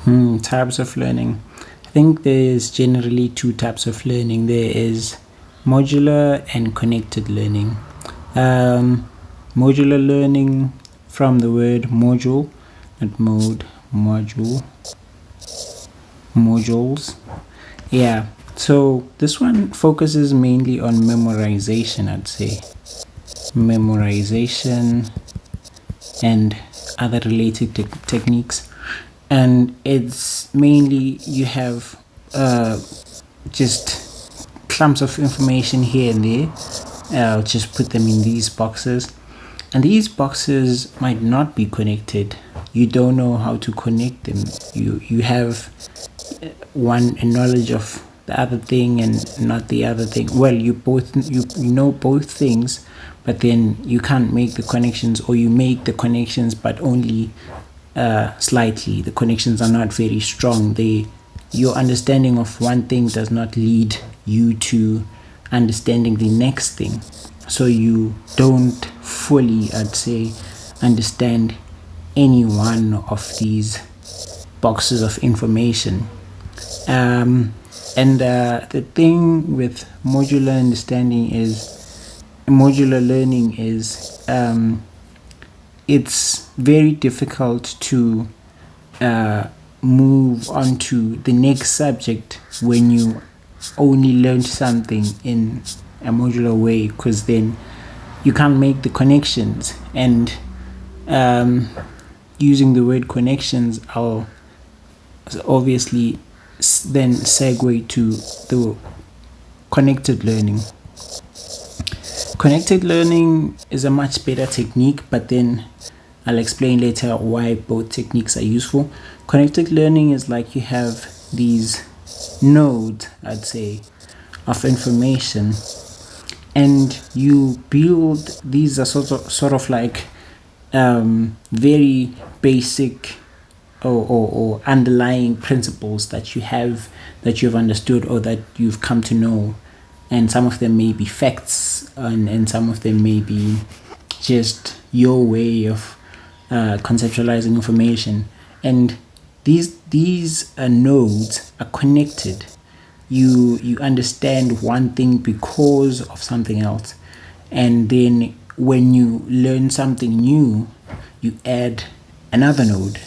Types of learning. I think there's generally two types of learning. There is modular and connected learning. Modular learning, from the word module, not mode, module, modules. Yeah, so this one focuses mainly on memorization, I'd say. Memorization and other related techniques. And it's mainly you have just clumps of information here and there. I'll just put them in these boxes, and these boxes might not be connected. You don't know how to connect them. You have a knowledge of the other thing and not the other thing. Well, you know both things, but then you can't make the connections, or you make the connections but only slightly. The connections are not very strong. Your understanding of one thing does not lead you to understanding the next thing. So you don't fully, I'd say, understand any one of these boxes of information. And the thing with modular learning is it's very difficult to move on to the next subject when you only learned something in a modular way, because then you can't make the connections. And using the word connections, I'll obviously then segue to the connected learning. Connected learning is a much better technique, but then I'll explain later why both techniques are useful. Connected learning is like you have these nodes, I'd say, of information, and you build these are sort of like very basic or underlying principles that you've understood or that you've come to know. And some of them may be facts, and some of them may be just your way of conceptualizing information. And these nodes are connected. You understand one thing because of something else, and then when you learn something new, you add another node,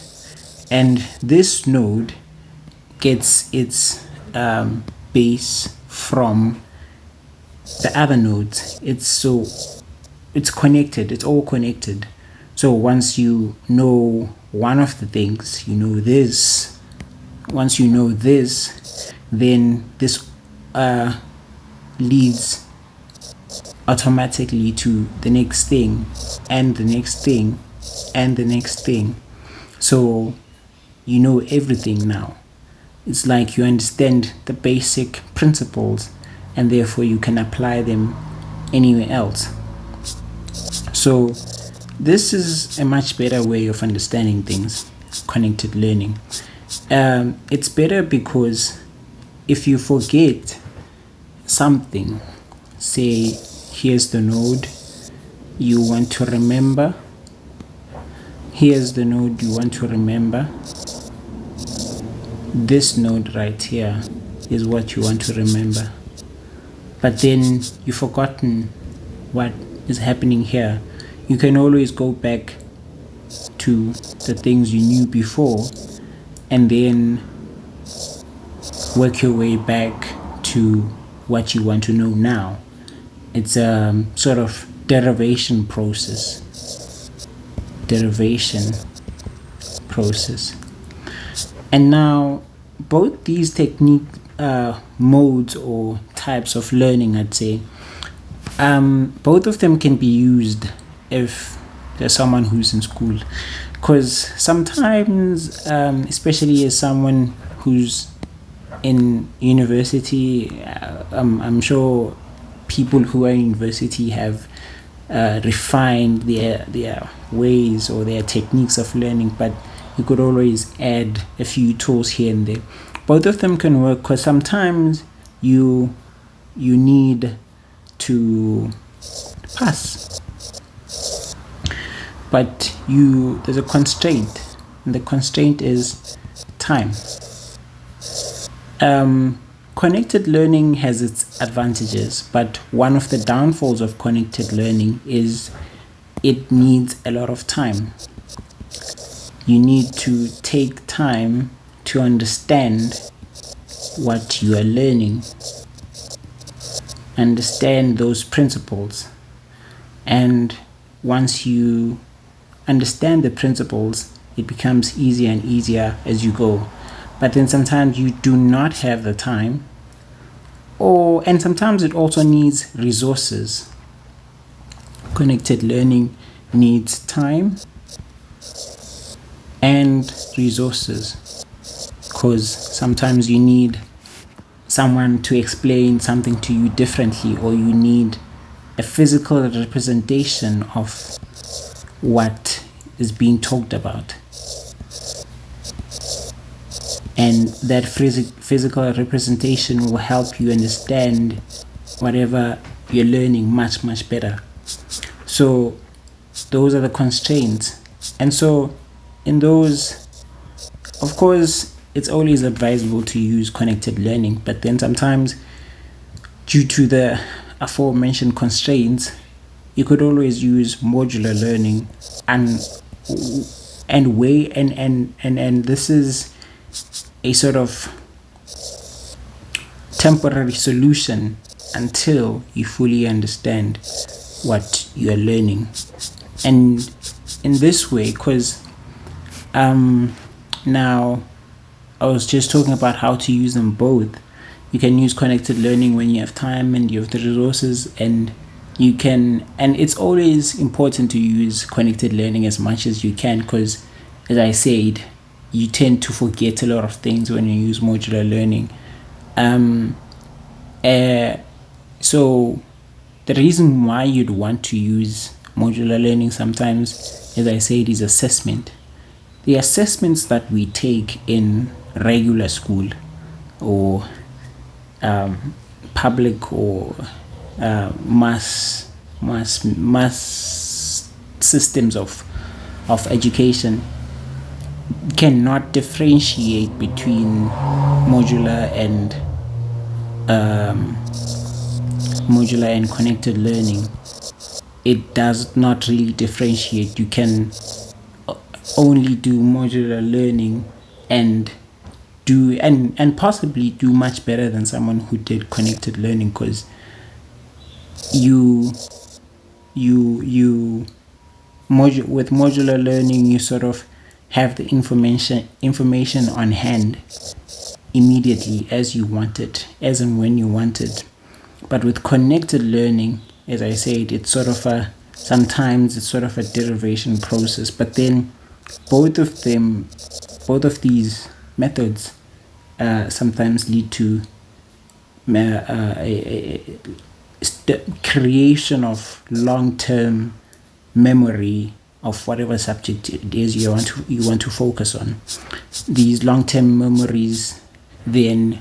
and this node gets its base from the other nodes. It's connected. It's all connected. So once you know one of the things, you know this. Once you know this, then this leads automatically to the next thing, and the next thing, and the next thing. So you know everything now. It's like you understand the basic principles, and therefore you can apply them anywhere else. So this is a much better way of understanding things, connected learning. It's better because if you forget something, say here's the node you want to remember, here's the node you want to remember, this node right here is what you want to remember, but then you've forgotten what is happening here, you can always go back to the things you knew before and then work your way back to what you want to know now. It's a sort of derivation process. And now both these technique modes or types of learning, I'd say, both of them can be used if there's someone who's in school, because sometimes, especially as someone who's in university, I'm sure people who are in university have refined their ways or their techniques of learning, but you could always add a few tools here and there. Both of them can work, because sometimes you need to pass, but there's a constraint, and the constraint is time. Connected learning has its advantages, but one of the downfalls of connected learning is it needs a lot of time. You need to take time to understand what you are learning, understand those principles, and once you understand the principles, it becomes easier and easier as you go. But then sometimes you do not have the time, and sometimes it also needs resources. Connected learning needs time and resources, because sometimes you need someone to explain something to you differently, or you need a physical representation of what is being talked about. And that physical representation will help you understand whatever you're learning much, much better. So those are the constraints. And so in those, of course, it's always advisable to use connected learning, but then sometimes due to the aforementioned constraints, you could always use modular learning, and this is a sort of temporary solution until you fully understand what you are learning. And in this way, because now I was just talking about how to use them both. You can use connected learning when you have time and you have the resources, and it's always important to use connected learning as much as you can, because as I said, you tend to forget a lot of things when you use modular learning. So the reason why you'd want to use modular learning sometimes, as I said, is assessment. The assessments that we take in regular school or public or mass systems of education cannot differentiate between modular and connected learning. It does not really differentiate. You can only do modular learning and possibly do much better than someone who did connected learning, because with modular learning, you sort of have the information on hand immediately as you want it, as and when you want it. But with connected learning, as I said, sometimes it's sort of a derivation process. But then both of these methods sometimes lead to creation of long-term memory of whatever subject it is you want to focus on. These long-term memories then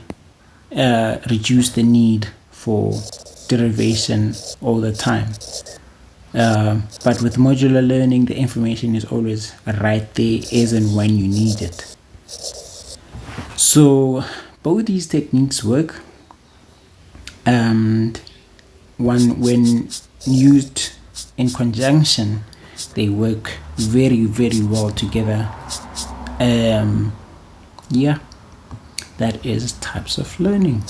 reduce the need for derivation all the time. But with modular learning, the information is always right there as and when you need it. So both these techniques work, and when used in conjunction, they work very, very well together. That is types of learning.